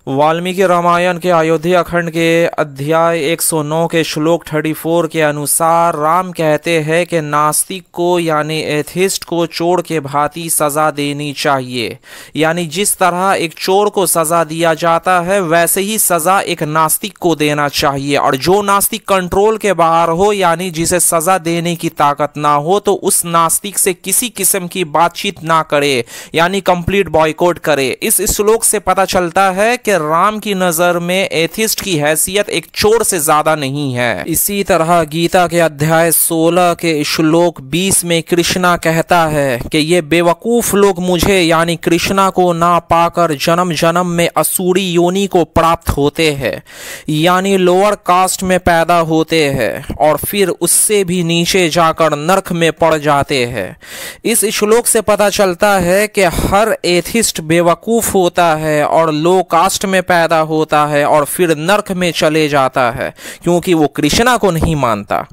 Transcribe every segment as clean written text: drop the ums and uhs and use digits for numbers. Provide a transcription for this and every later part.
वाल्मीकि रामायण के अयोध्या खंड के अध्याय 109 के श्लोक 34 के अनुसार राम कहते हैं कि नास्तिक को यानी एथिस्ट को चोर के भांति सजा देनी चाहिए। यानी जिस तरह एक चोर को सजा दिया जाता है वैसे ही सजा एक नास्तिक को देना चाहिए, और जो नास्तिक कंट्रोल के बाहर हो यानी जिसे सजा देने की ताकत ना हो तो उस नास्तिक से किसी किस्म की बातचीत ना करे, यानी कंप्लीट बॉयकॉट करे। इस श्लोक से पता चलता है कि राम की नजर में एथिस्ट की हैसियत एक चोर से ज्यादा नहीं है। इसी तरह गीता के अध्याय 16 के श्लोक 20 में कृष्णा कहता है कि ये बेवकूफ लोग मुझे यानी कृष्णा को ना पाकर जन्म जन्म में असुरी योनि को प्राप्त होते हैं, यानी लोअर कास्ट में पैदा होते हैं और फिर उससे भी नीचे जाकर नरक में पड़ जाते हैं। इस श्लोक से पता चलता है कि हर एथिस्ट बेवकूफ होता है और लो कास्ट में पैदा होता है और फिर नरक में चले जाता है क्योंकि वो कृष्णा को नहीं मानता।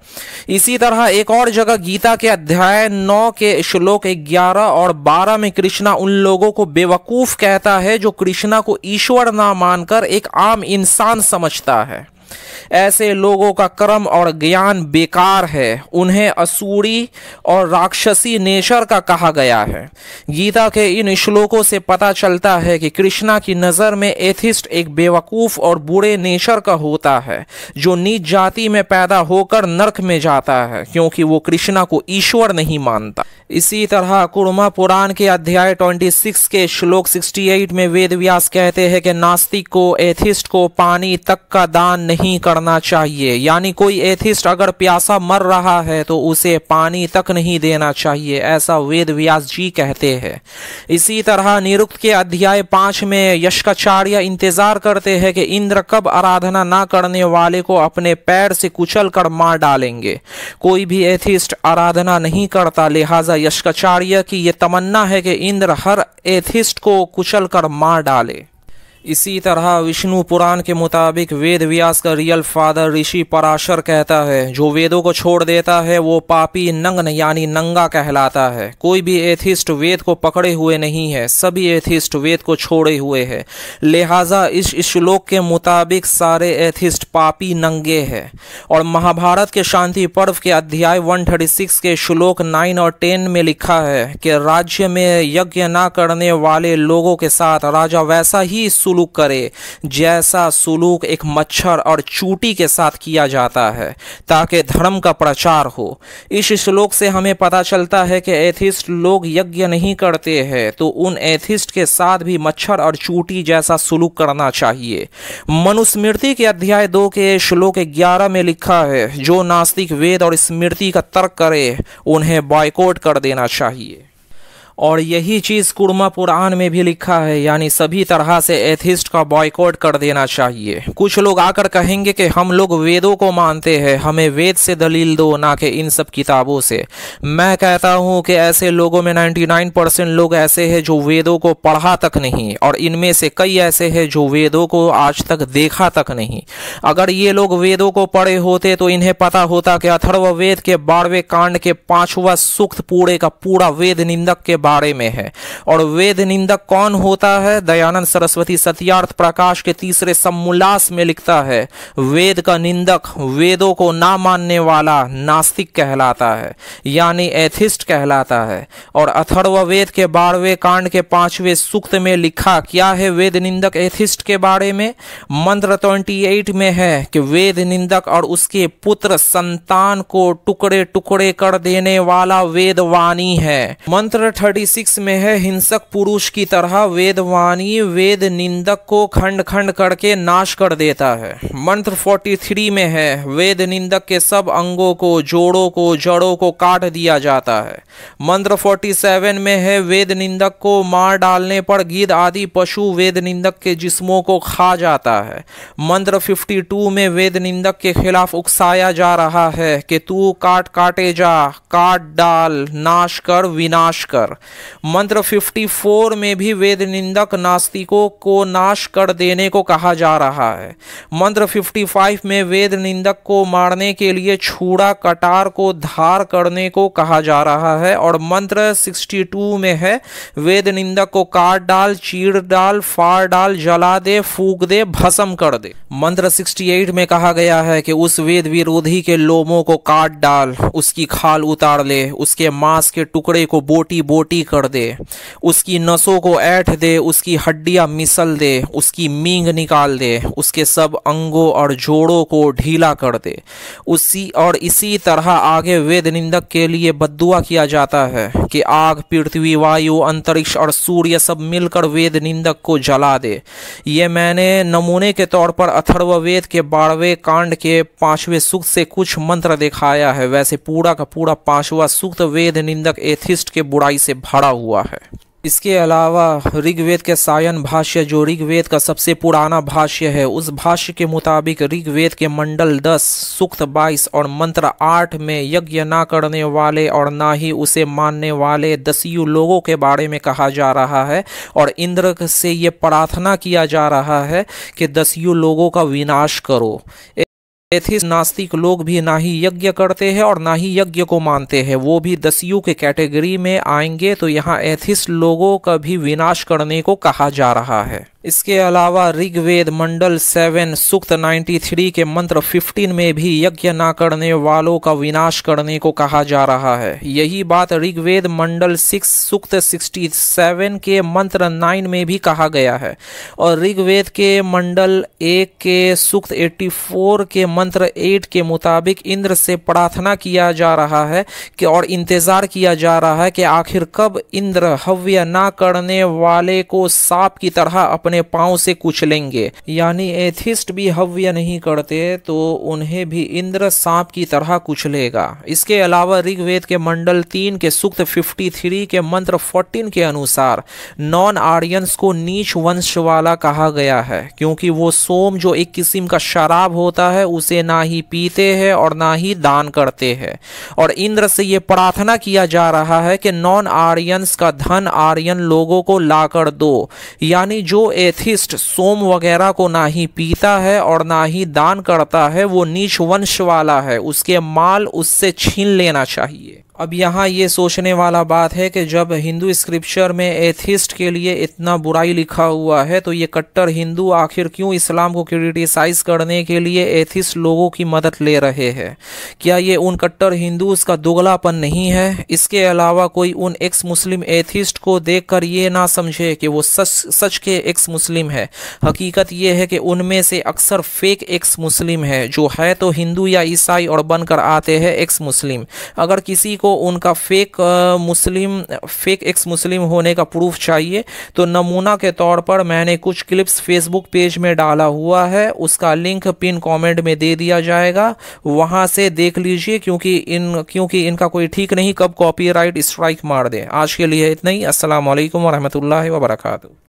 इसी तरह एक और जगह गीता के अध्याय 9 के श्लोक 11 और 12 में कृष्णा उन लोगों को बेवकूफ कहता है जो कृष्णा को ईश्वर ना मानकर एक आम इंसान समझता है। ऐसे लोगों का कर्म और ज्ञान बेकार है, उन्हें असुरी और राक्षसी नेचर का कहा गया है। गीता के इन श्लोकों से पता चलता है कि कृष्णा की नज़र में एथिस्ट एक बेवकूफ़ और बुरे नेचर का होता है जो नीच जाति में पैदा होकर नरक में जाता है क्योंकि वो कृष्णा को ईश्वर नहीं मानता। इसी तरह कुर्मा पुराण के अध्याय 26 के श्लोक 68 में वेद व्यास कहते हैं कि नास्तिक को एथिस्ट को पानी तक का दान नहीं करना चाहिए, यानी कोई एथिस्ट अगर प्यासा मर रहा है तो उसे पानी तक नहीं देना चाहिए, ऐसा वेद व्यास जी कहते हैं। इसी तरह निरुक्त के अध्याय 5 में यशकाचार्य इंतजार करते हैं कि इंद्र कब आराधना ना करने वाले को अपने पैर से कुचल कर मार डालेंगे। कोई भी एथिस्ट आराधना नहीं करता, लिहाजा यशकाचार्य की ये तमन्ना है कि इंद्र हर एथिस्ट को कुचल कर मार डाले। इसी तरह विष्णु पुराण के मुताबिक वेद व्यास का रियल फादर ऋषि पराशर कहता है जो वेदों को छोड़ देता है वो पापी नग्न यानी नंगा कहलाता है। कोई भी एथिस्ट वेद को पकड़े हुए नहीं है, सभी एथिस्ट वेद को छोड़े हुए हैं। लिहाजा इस श्लोक के मुताबिक सारे एथिस्ट पापी नंगे हैं। और महाभारत के शांति पर्व के अध्याय 136 के श्लोक 9 और 10 में लिखा है कि राज्य में यज्ञ न करने वाले लोगों के साथ राजा वैसा ही सुलूक करे जैसा सुलूक एक मच्छर और चूटी के साथ किया जाता है ताकि धर्म का प्रचार हो। इस श्लोक से हमें पता चलता है कि एथिस्ट लोग यज्ञ नहीं करते हैं तो उन एथिस्ट के साथ भी मच्छर और चूटी जैसा सुलूक करना चाहिए। मनुस्मृति के अध्याय 2 के श्लोक 11 में लिखा है जो नास्तिक वेद और स्मृति का तर्क करे उन्हें बॉयकॉट कर देना चाहिए। और यही चीज़ कुर्मा पुराण में भी लिखा है, यानी सभी तरह से एथिस्ट का बॉयकॉट कर देना चाहिए। कुछ लोग आकर कहेंगे कि हम लोग वेदों को मानते हैं, हमें वेद से दलील दो ना कि इन सब किताबों से। मैं कहता हूँ कि ऐसे लोगों में 99% लोग ऐसे हैं जो वेदों को पढ़ा तक नहीं, और इनमें से कई ऐसे हैं जो वेदों को आज तक देखा तक नहीं। अगर ये लोग वेदों को पढ़े होते तो इन्हें पता होता कि अथर्ववेद के 12वें कांड के 5वां सूक्त पूरे का पूरा वेद निंदक के बारे में है। और वेद निंदक कौन होता है? दयानंद सरस्वती सत्यार्थ प्रकाश के 3रे समोल्लास में लिखता है वेद का निंदक वेदों को ना मानने वाला नास्तिक कहलाता है, यानी एथिस्ट कहलाता है। और अथर्ववेद के 12वें कांड के 5वें सूक्त में लिखा क्या है वेद निंदक एथिस्ट के बारे में? मंत्र 28 में है कि वेद निंदक और उसके पुत्र संतान को टुकड़े टुकड़े कर देने वाला वेदवाणी है। मंत्र 36 में है हिंसक पुरुष की तरह वेदवाणी वेद निंदक को खंड खंड करके नाश कर देता है। मंत्र 43 में है वेद निंदक के सब अंगों को जोड़ों को जड़ों को काट दिया जाता है। मंत्र 47 में है वेद निंदक को मार डालने पर गिद्ध आदि पशु वेद निंदक के जिस्मों को खा जाता है। मंत्र 52 में वेद निंदक के खिलाफ उकसाया जा रहा है कि तू काटे जा, काट डाल, नाश कर, विनाश कर। मंत्र 54 में भी वेद निंदक नास्तिकों को नाश कर देने को कहा जा रहा है। मंत्र 55 में वेद निंदक को मारने के लिए छुरा कटार को धार करने को कहा जा रहा है। और मंत्र 62 में है वेद निंदक को काट डाल, चीर डाल, फाड़ डाल, जला दे, फूक दे, भस्म कर दे। मंत्र 68 में कहा गया है कि उस वेद विरोधी के लोमों को काट डाल, उसकी खाल उतार ले, उसके मांस के टुकड़े को बोटी बोटी कर दे, उसकी नसों को ऐंठ दे, उसकी हड्डियां मिसल दे, उसकी मींग निकाल दे, उसके सब अंगों और जोड़ों को ढीला कर दे। इसी तरह आगे वेद निंदक के लिए बद्दुआ किया जाता है कि आग, पृथ्वी, वायु, अंतरिक्ष और सूर्य सब मिलकर वेद निंदक को जला दे। ये मैंने नमूने के तौर पर अथर्ववेद के 12वें कांड के 5वें सूक्त से कुछ मंत्र दिखाया है। वैसे पूरा का पूरा 5वां सूक्त वेद निंदक एथिस्ट के बुराई से भरा हुआ है। इसके अलावा ऋग्वेद के सायन भाष्य, जो ऋग्वेद का सबसे पुराना भाष्य है, उस भाष्य के मुताबिक ऋग्वेद के मंडल 10 सूक्त 22 और मंत्र 8 में यज्ञ ना करने वाले और ना ही उसे मानने वाले दस्यु लोगों के बारे में कहा जा रहा है। और इंद्र से ये प्रार्थना किया जा रहा है कि दस्यु लोगों का विनाश करो। एथिस्ट नास्तिक लोग भी ना ही यज्ञ करते हैं और ना ही यज्ञ को मानते हैं, वो भी दस्यु के कैटेगरी में आएंगे। तो यहाँ एथिस्ट लोगों का भी विनाश करने को कहा जा रहा है। इसके अलावा ऋग्वेद मंडल 7 सूक्त 93 के मंत्र 15 में भी यज्ञ ना करने वालों का विनाश करने को कहा जा रहा है। यही बात ऋग्वेद मंडल 6 सूक्त 67 के मंत्र 9 में भी कहा गया है। और ऋग्वेद के मंडल 1 के सूक्त 84 के मंत्र 8 के मुताबिक इंद्र से प्रार्थना किया जा रहा है कि और इंतजार किया जा रहा है कि आखिर कब इंद्र हव्य ना करने वाले को सांप की तरह अपने पांव से कुचलेंगे। यानी एथिस्ट भी हव्य नहीं करते तो उन्हें भी इंद्र सांप की तरह कुचलेगा। इसके अलावा ऋग्वेद के मंडल 3 के सूक्त 53 के मंत्र 14 के अनुसार नॉन आर्यंस को नीच वंश वाला कहा गया है, क्योंकि वो सोम जो एक किस्म का शराब होता है उसे ना ही पीते हैं और ना ही दान करते हैं। और इंद्र से ये प्रार्थना किया जा रहा है कि नॉन आर्यंस का धन आर्यन लोगों को लाकर दो। यानी जो एथिस्ट सोम वगैरह को ना ही पीता है और ना ही दान करता है वो नीच वंश वाला है, उसके माल उससे छीन लेना चाहिए। अब यहाँ ये सोचने वाला बात है कि जब हिंदू स्क्रिप्चर में एथिस्ट के लिए इतना बुराई लिखा हुआ है तो ये कट्टर हिंदू आखिर क्यों इस्लाम को क्रिटिसाइज करने के लिए एथिस्ट लोगों की मदद ले रहे हैं? क्या ये उन कट्टर हिंदूज का दोगलापन नहीं है? इसके अलावा कोई उन एक्स मुस्लिम एथिस्ट को देखकर ये ना समझे कि वो सच के एक्स मुस्लिम है। हकीकत ये है कि उनमें से अक्सर फेक एक्स मुस्लिम है, जो है तो हिंदू या ईसाई और बनकर आते हैं एक्स मुस्लिम। अगर किसी को उनका फेक एक्स मुस्लिम होने का प्रूफ चाहिए तो नमूना के तौर पर मैंने कुछ क्लिप्स फेसबुक पेज में डाला हुआ है, उसका लिंक पिन कमेंट में दे दिया जाएगा, वहां से देख लीजिए। क्योंकि इनका कोई ठीक नहीं कब कॉपीराइट स्ट्राइक मार दे। आज के लिए इतना ही। अस्सलाम वालेकुम व रहमतुल्लाहि व बरकातहू।